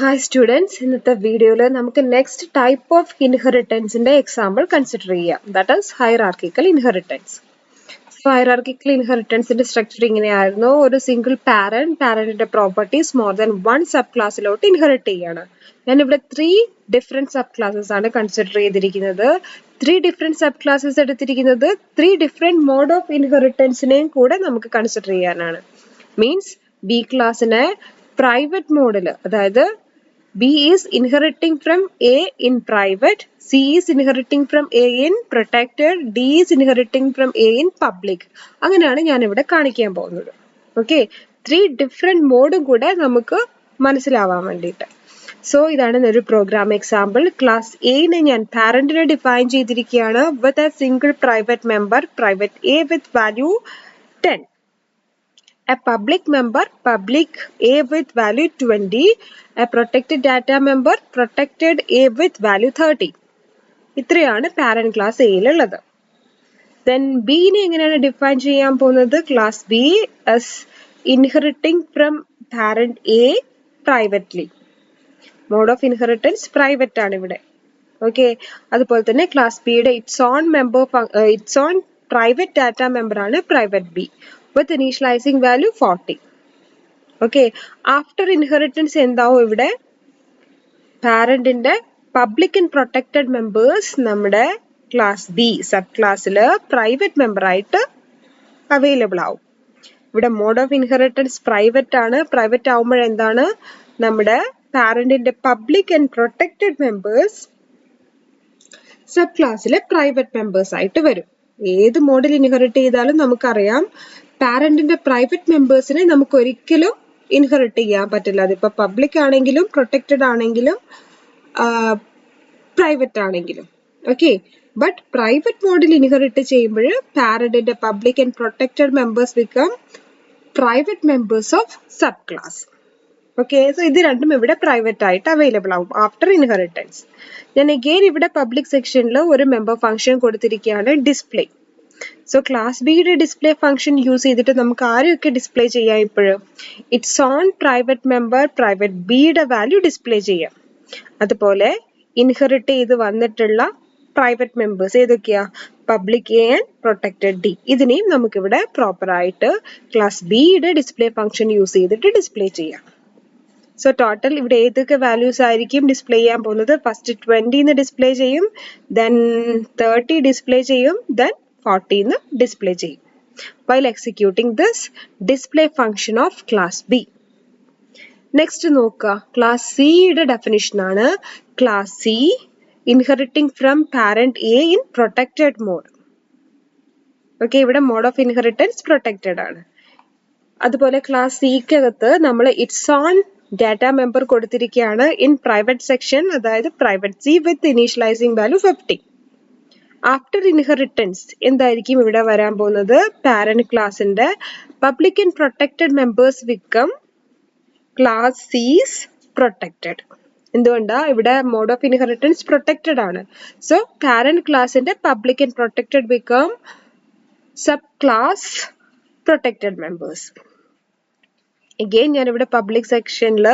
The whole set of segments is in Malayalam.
Hi students, in this video, we will next type of inheritance in the example consider. That is hierarchical inheritance. So hierarchical inheritance in the structuring a single parent properties more than one subclass inherit. Then if three different subclasses are considered, three different subclasses are three different mode of inheritance consider. Means B class in a private model. That B is inheriting from A in private, C is inheriting from A in protected, D is inheriting from A in public. അങ്ങനെയാണ് ഞാൻ ഇവിടെ കാണിക്കാൻ പോകുന്നത്. Okay, three different mode കൂടെ നമുക്ക് മനസ്സിലാവാൻ വേണ്ടിയിട്ട്. So ഇതാണ് ഒരു program example. Class A നെ ഞാൻ parent നെ define ചെയ്തിരിക്കുകയാണ് with a single private member, private A with value 10. A public member, public A with value 20, a protected data member, protected A with value 30. ഇത്രയാണ് parent class A യിലുള്ളത്. Then B നെ എങ്ങനെയാണ് define ചെയ്യാൻ പോകുന്നത്? Class B as inheriting from parent A privately. Mode of inheritance private ആണ് ഇവിടെ. Okay, അതുപോലെ തന്നെ class B യുടെ its own private data member ആണ് private B. With initializing value 40. Okay, after inheritance എന്താവും ഇവിടെ parent ന്റെ public and protected members നമ്മുടെ class B subclassൽ private member ആയിട്ട് available ആവും. ഇവിടെ mode of inheritance private ആണ്. private ആവുമ്പോൾ എന്താണ് നമ്മുടെ parent ന്റെ public and protected members subclassൽ private members ആയിട്ട് വരും. ഏത് മോഡിൽ ഇൻഹെറിറ്റ് ചെയ്താലും നമുക്കറിയാം പാരന്റിന്റെ പ്രൈവറ്റ് മെമ്പേഴ്സിനെ നമുക്ക് ഒരിക്കലും ഇൻഹെറിറ്റ് ചെയ്യാൻ പറ്റില്ല. അതിപ്പോ പബ്ലിക് ആണെങ്കിലും പ്രൊട്ടക്റ്റഡ് ആണെങ്കിലും പ്രൈവറ്റ് ആണെങ്കിലും. ഓക്കെ, ബട്ട് പ്രൈവറ്റ് മോഡിൽ ഇൻഹെറിറ്റ് ചെയ്യുമ്പോൾ പാരന്റിന്റെ public and protected members become private members of sub class. Okay, so ഇത് രണ്ടും ഇവിടെ പ്രൈവറ്റ് ആയിട്ട് അവൈലബിൾ ആവും ആഫ്റ്റർ ഇൻഹെറിറ്റൻസ്. ഞാൻ അഗെയിൻ ഇവിടെ പബ്ലിക് സെക്ഷനിൽ ഒരു മെമ്പർ ഫംഗ്ഷൻ കൊടുത്തിരിക്കുകയാണ് ഡിസ്പ്ലേ. സോ ക്ലാസ് ബിയുടെ ഡിസ്പ്ലേ ഫംഗ്ഷൻ യൂസ് ചെയ്തിട്ട് നമുക്ക് ആരെയൊക്കെ ഡിസ്പ്ലേ ചെയ്യാം? ഇപ്പോഴും its own private member private ബിയുടെ വാല്യൂ ഡിസ്പ്ലേ ചെയ്യാം. അതുപോലെ ഇൻഹെറിറ്റ് ചെയ്ത് വന്നിട്ടുള്ള പ്രൈവറ്റ് മെമ്പേഴ്സ് ഏതൊക്കെയാ? Public A and protected D. ഇതിനെയും നമുക്കിവിടെ പ്രോപ്പർ ആയിട്ട് ക്ലാസ് ബിയുടെ ഡിസ്പ്ലേ ഫംഗ്ഷൻ യൂസ് ചെയ്തിട്ട് ഡിസ്പ്ലേ ചെയ്യാം. സോ ടോട്ടൽ ഇവിടെ ഏതൊക്കെ വാല്യൂസ് ആയിരിക്കും ഡിസ്പ്ലേ ചെയ്യാൻ പോകുന്നത്? ഫസ്റ്റ് 20 ഡിസ്പ്ലേ ചെയ്യും, ദെൻ 30 ഡിസ്പ്ലേ ചെയ്യും, ദെൻ 40 ഡിസ്പ്ലേ ചെയ്യും. While executing this display function of class B. Next നോക്കുക, ക്ലാസ് സിയുടെ ഡെഫിനിഷൻ ആണ്. Class C inheriting from parent A in protected mode. Okay, ഇവിടെ മോഡ് ഓഫ് ഇൻഹെറിറ്റൻസ് പ്രൊട്ടക്റ്റഡ് ആണ്. അതുപോലെ ക്ലാസ് സിക്കകത്ത് നമ്മൾ ഇറ്റ്സ് ഓൺ ഡാറ്റ മെമ്പർ കൊടുത്തിരിക്കുകയാണ് ഇൻ പ്രൈവറ്റ് സെക്ഷൻ, അതായത് private C with initializing value 50. After inheritance എന്തായിരിക്കും ഇവിടെ വരാൻ പോകുന്നത്? പാരന്റ് ക്ലാസിന്റെ public and protected members become class C's protected. എന്തുകൊണ്ടാ? ഇവിടെ മോഡ് ഓഫ് ഇൻഹെറിറ്റൻസ് പ്രൊട്ടക്റ്റഡ് ആണ്. സോ പാരന്റ് ക്ലാസിന്റെ public and protected become sub class protected members. Again ഞാൻ ഇവിടെ പബ്ലിക് സെക്ഷനിൽ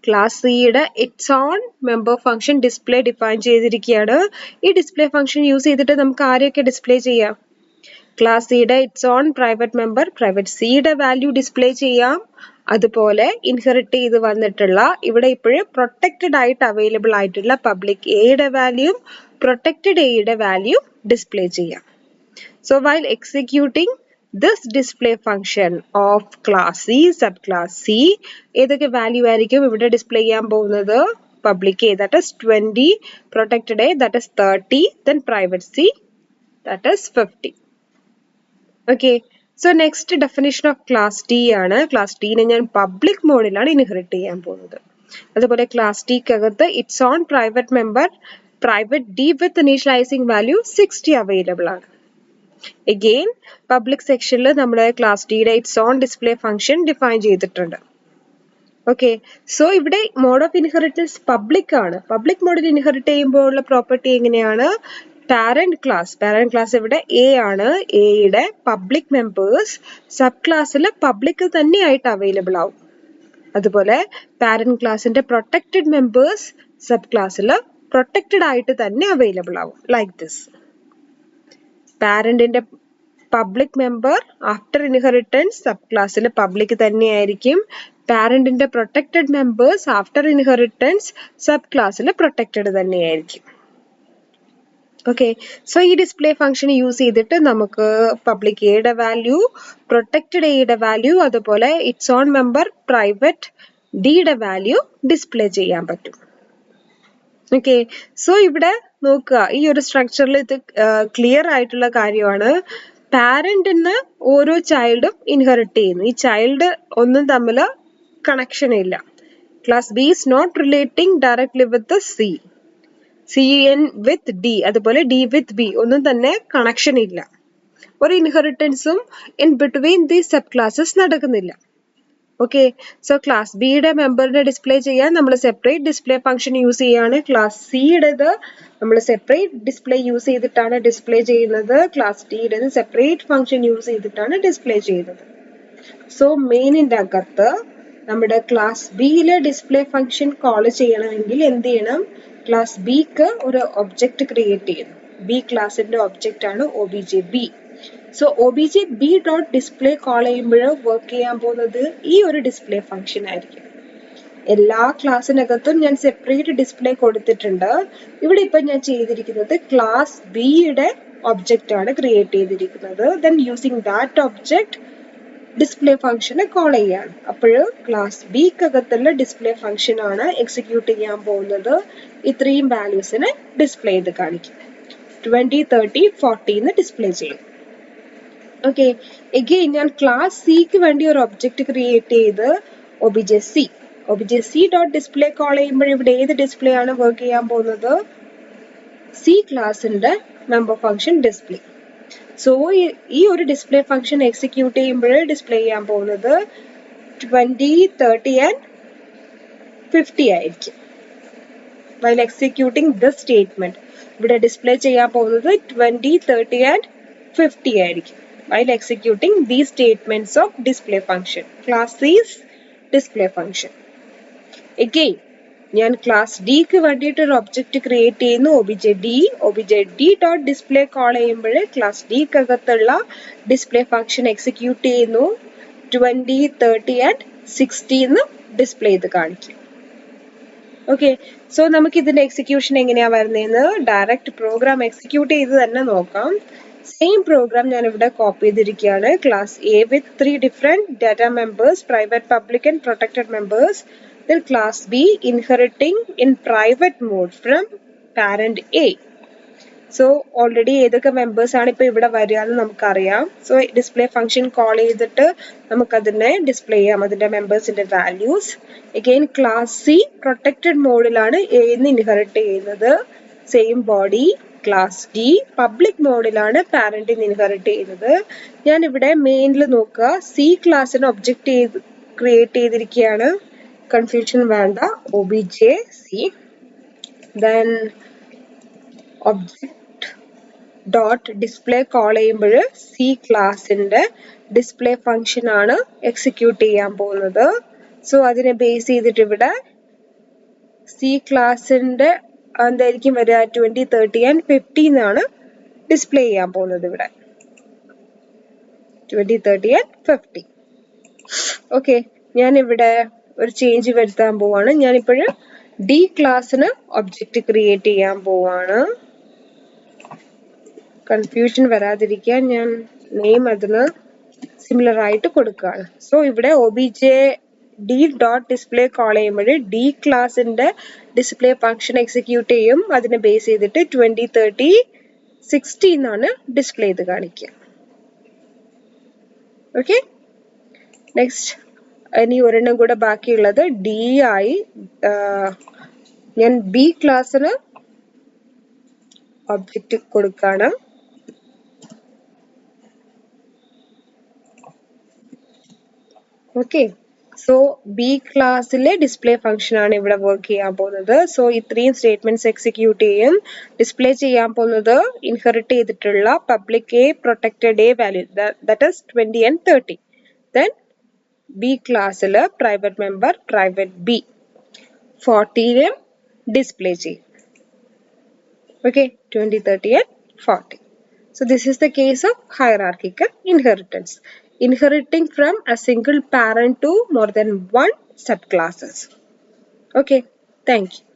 ക്ലാസ് സിയുടെ its own member function display define ചെയ്തിരിക്കുകയാണ്. ഈ ഡിസ്പ്ലേ ഫംഗ്ഷൻ യൂസ് ചെയ്തിട്ട് നമുക്ക് ആരെയൊക്കെ ഡിസ്പ്ലേ ചെയ്യാം? ക്ലാസ് സിയുടെ its own private member private സിയുടെ വാല്യൂ ഡിസ്പ്ലേ ചെയ്യാം. അതുപോലെ ഇൻഹെറിറ്റ് ചെയ്ത് വന്നിട്ടുള്ള ഇവിടെ ഇപ്പോഴും പ്രൊട്ടക്റ്റഡ് ആയിട്ട് അവൈലബിൾ ആയിട്ടുള്ള പബ്ലിക് എയുടെ വാല്യൂ പ്രൊട്ടക്റ്റഡ് എയുടെ വാല്യൂ ഡിസ്പ്ലേ ചെയ്യാം. So while executing this display function of class C subclass C ഏതൊക്കെ വാല്യൂ ആയിരിക്കും ഇവിടെ ഡിസ്പ്ലേ ചെയ്യാൻ പോകുന്നത്? Public A that is 20, protected A that is 30, then private C that is 50. Okay, so next definition of class D ആണ്. class D നെ ഞാൻ പബ്ലിക് മോഡിലാണ് ഇൻഹെറിറ്റ് ചെയ്യാൻ പോകുന്നത്. അതുപോലെ ക്ലാസ് D ക്കകത്ത് its own private member private D with initializing value 60 available ആണ്. അഗെയിൻ പബ്ലിക് സെക്ഷനിൽ നമ്മുടെ ക്ലാസ് ഡിയുടെ its own display function define ചെയ്തിട്ടുണ്ട്. ഓക്കെ, സോ ഇവിടെ മോഡ് ഓഫ് ഇൻഹെറിറ്റൻസ് പബ്ലിക് ആണ്. പബ്ലിക് മോഡിൽ ഇൻഹെറിറ്റ് ചെയ്യുമ്പോൾ ഉള്ള പ്രോപ്പർട്ടി എങ്ങനെയാണ്? പാരന്റ് ക്ലാസ് ഇവിടെ എ ആണ്. എയുടെ പബ്ലിക് മെമ്പേഴ്സ് സബ് ക്ലാസ്സിൽ പബ്ലിക് തന്നെയായിട്ട് അവൈലബിൾ ആവും. അതുപോലെ പാരന്റ് ക്ലാസിന്റെ പ്രൊട്ടക്റ്റഡ് മെമ്പേഴ്സ് സബ് ക്ലാസ്സിൽ പ്രൊട്ടക്റ്റഡ് ആയിട്ട് തന്നെ അവൈലബിൾ ആവും. Like this. പാരന്റിന്റെ public member after inheritance sub ക്ലാസ്സിൽ പബ്ലിക് തന്നെയായിരിക്കും. പാരന്റിന്റെ protected members after inheritance sub ക്ലാസ്സിൽ പ്രൊട്ടക്റ്റഡ് തന്നെയായിരിക്കും. ഓക്കെ, സോ ഈ ഡിസ്പ്ലേ ഫംഗ്ഷൻ യൂസ് ചെയ്തിട്ട് നമുക്ക് പബ്ലിക് എയുടെ വാല്യൂ, പ്രൊട്ടക്റ്റഡ് എയുടെ വാല്യൂ, അതുപോലെ ഇറ്റ്സ് ഓൺ മെമ്പർ പ്രൈവറ്റ് ഡിയുടെ വാല്യൂ ഡിസ്പ്ലേ ചെയ്യാൻ പറ്റും. ഓക്കെ, സോ ഇവിടെ നോക്കുക, ഈ ഒരു സ്ട്രക്ചറിൽ ഇത് ക്ലിയർ ആയിട്ടുള്ള കാര്യമാണ്. പാരന്റിന് ഓരോ ചൈൽഡും ഇൻഹെറിറ്റ് ചെയ്യുന്നു. ഈ ചൈൽഡ് ഒന്നും തമ്മിൽ കണക്ഷൻ ഇല്ല. Class B is not relating directly with C, C and with D, അതുപോലെ ഡി വിത്ത് ബി ഒന്നും തന്നെ കണക്ഷൻ ഇല്ല. ഒരു ഇൻഹെറിറ്റൻസും in between the sub classes നടക്കുന്നില്ല. ഓക്കെ, സോ ക്ലാസ് ബിയുടെ മെമ്പറിനെ ഡിസ്പ്ലേ ചെയ്യാൻ നമ്മൾ സെപ്പറേറ്റ് ഡിസ്പ്ലേ ഫംഗ്ഷൻ യൂസ് ചെയ്യാണ്. ക്ലാസ് സിയുടേത് നമ്മൾ സെപ്പറേറ്റ് ഡിസ്പ്ലേ യൂസ് ചെയ്തിട്ടാണ് ഡിസ്പ്ലേ ചെയ്യുന്നത്. ക്ലാസ് ഡിയുടേത് സെപ്പറേറ്റ് ഫംഗ്ഷൻ യൂസ് ചെയ്തിട്ടാണ് ഡിസ്പ്ലേ ചെയ്യുന്നത്. സോ മെയിനിന്റെ അകത്ത് നമ്മുടെ ക്ലാസ് ബിയിലെ ഡിസ്പ്ലേ ഫംഗ്ഷൻ കോൾ ചെയ്യണമെങ്കിൽ എന്ത് ചെയ്യണം? ക്ലാസ് ബിക്ക് ഒരു ഒബ്ജക്റ്റ് ക്രിയേറ്റ് ചെയ്യണം. ബി ക്ലാസിന്റെ ഒബ്ജക്റ്റ് ആണ് OBJ B. So OBJ B dot display call ചെയ്യുമ്പോൾ വർക്ക് ചെയ്യാൻ പോകുന്നത് ഈ ഒരു ഡിസ്പ്ലേ ഫംഗ്ഷൻ ആയിരിക്കും. എല്ലാ ക്ലാസ്സിനകത്തും ഞാൻ സെപ്പറേറ്റ് ഡിസ്പ്ലേ കൊടുത്തിട്ടുണ്ട്. ഇവിടെ ഇപ്പൊ ഞാൻ ചെയ്തിരിക്കുന്നത് ക്ലാസ് ബിയുടെ ഒബ്ജക്റ്റ് ആണ് ക്രിയേറ്റ് ചെയ്തിരിക്കുന്നത്. Then using that object display ഫംഗ്ഷനെ കോൾ ചെയ്യാണ്. അപ്പോൾ ക്ലാസ് ബിക്കകത്തുള്ള ഡിസ്പ്ലേ ഫംഗ്ഷൻ ആണ് എക്സിക്യൂട്ട് ചെയ്യാൻ പോകുന്നത്. ഇത്രയും വാല്യൂസിനെ ഡിസ്പ്ലേ ചെയ്ത് കാണിക്കും. 20, 30, 40 ഡിസ്പ്ലേ ചെയ്യും. ഓക്കെ, എഗെയിൻ ഞാൻ ക്ലാസ് സിക്ക് വേണ്ടി ഒരു ഒബ്ജക്റ്റ് ക്രിയേറ്റ് ചെയ്ത് OBJ C, OBJ C dot display call ചെയ്യുമ്പോൾ ഇവിടെ ഏത് ഡിസ്പ്ലേ ആണ് വർക്ക് ചെയ്യാൻ പോകുന്നത്? സി ക്ലാസിന്റെ മെമ്പർ ഫംഗ്ഷൻ ഡിസ്പ്ലേ. സോ ഈ ഒരു ഡിസ്പ്ലേ ഫംഗ്ഷൻ എക്സിക്യൂട്ട് ചെയ്യുമ്പോൾ ഡിസ്പ്ലേ ചെയ്യാൻ പോകുന്നത് 20, 30 ആൻഡ് 50 ആയിരിക്കും. while executing this statement ഇവിടെ ഡിസ്പ്ലേ ചെയ്യാൻ പോകുന്നത് 20, 30 ആൻഡ് 50 ആയിരിക്കും. while executing these statements of display function, class C's display function. again ഞാൻ ക്ലാസ് ഡിക്ക് വേണ്ടിയിട്ട് ഒരു ഒബ്ജക്റ്റ് ക്രിയേറ്റ് ചെയ്യുന്നു, OBJ D. OBJ D dot display call ചെയ്യുമ്പോൾ ക്ലാസ് ഡിക്കകത്തുള്ള ഡിസ്പ്ലേ ഫംഗ്ഷൻ എക്സിക്യൂട്ട് ചെയ്യുന്നു. 20, 30 ആൻഡ് 60 ഡിസ്പ്ലേ ചെയ്ത് കാണിക്കും. ഓക്കെ, സോ നമുക്ക് ഇതിന്റെ എക്സിക്യൂഷൻ എങ്ങനെയാ വരുന്നതെന്ന് ഡയറക്റ്റ് പ്രോഗ്രാം എക്സിക്യൂട്ട് ചെയ്ത് തന്നെ നോക്കാം. സെയിം പ്രോഗ്രാം ഞാൻ ഇവിടെ കോപ്പി ചെയ്തിരിക്കുകയാണ്. Class A with 3 different data members, private, public and protected members. Then class B inheriting in private mode from parent A. So already ഏതൊക്കെ മെമ്പേഴ്സ് ആണ് ഇപ്പൊ ഇവിടെ വരിക എന്ന് നമുക്കറിയാം. സോ ഡിസ്പ്ലേ ഫംഗ്ഷൻ കോൾ ചെയ്തിട്ട് നമുക്കതിനെ ഡിസ്പ്ലേ ചെയ്യാം, അതിന്റെ മെമ്പേഴ്സിന്റെ values. Again class C protected മോഡിലാണ് എന്ന് ഇൻഹെറിറ്റ് ചെയ്യുന്നത്. Same body. Class D public മോഡിലാണ് പാരന്റിന് ഇൻഹെറിറ്റ് ചെയ്യുന്നത്. ഞാൻ ഇവിടെ മെയിനിൽ നോക്കുക, സി ക്ലാസ്സിന് ഒബ്ജക്റ്റ് ക്രിയേറ്റ് ചെയ്തിരിക്കുകയാണ്. കൺഫ്യൂഷൻ വേണ്ട, OBJ C. Then object dot display call ചെയ്യുമ്പോൾ സി ക്ലാസിന്റെ ഡിസ്പ്ലേ ഫംഗ്ഷൻ ആണ് എക്സിക്യൂട്ട് ചെയ്യാൻ പോകുന്നത്. സോ അതിനെ ബേസ് ചെയ്തിട്ട് ഇവിടെ സി ക്ലാസിന്റെ എന്തായിരിക്കും വരിക? 20, 30 ആൻഡ് 50 എന്നാണ് ഡിസ്പ്ലേ ചെയ്യാൻ പോകുന്നത് ഇവിടെ. 20, 30 ആൻഡ് 50. ഓക്കെ, ഞാൻ ഇവിടെ ഒരു ചേഞ്ച് വരുത്താൻ പോവാണ്. ഞാനിപ്പോഴും ഡി ക്ലാസ്സിന് ഒബ്ജക്റ്റ് ക്രിയേറ്റ് ചെയ്യാൻ പോവാണ്. കൺഫ്യൂഷൻ വരാതിരിക്കാൻ ഞാൻ നെയിം അതിന് സിമിലർ ആയിട്ട് കൊടുക്കുകയാണ്. സോ ഇവിടെ OBJ D dot display call ചെയ്യുമ്പോൾ ഡി ക്ലാസിന്റെ ഡിസ്പ്ലേ ഫംഗ്ഷൻ എക്സിക്യൂട്ട് ചെയ്യും. അതിനെ ബേസ് ചെയ്തിട്ട് 20, 30, 60 എന്നാണ് ഡിസ്പ്ലേ ചെയ്ത് കാണിക്കുക. ഓക്കെ, നെക്സ്റ്റ് ഇനി ഒരെണ്ണം കൂടെ ബാക്കിയുള്ളത് ഡി ആയി. ഞാൻ ബി ക്ലാസ്സിന് ഒബ്ജക്റ്റ് കൊടുക്കാണ്. ഓക്കെ, സോ ബി ക്ലാസ്സിലെ ഡിസ്പ്ലേ ഫംഗ്ഷൻ ആണ് ഇവിടെ വർക്ക് ചെയ്യാൻ പോകുന്നത്. സോ ഇത്രയും സ്റ്റേറ്റ്മെന്റ്സ് എക്സിക്യൂട്ട് ചെയ്യും. ഡിസ്പ്ലേ ചെയ്യാൻ പോകുന്നത് ഇൻഹെറിറ്റ് ചെയ്തിട്ടുള്ള public A, protected A value, that is 20 and 30. Then B class private member private B 40 display ചെയ്യും. Okay, 20, 30 and 40. So this is the case of hierarchical inheritance. Inheriting from a single parent to more than one subclasses. Okay, thank you.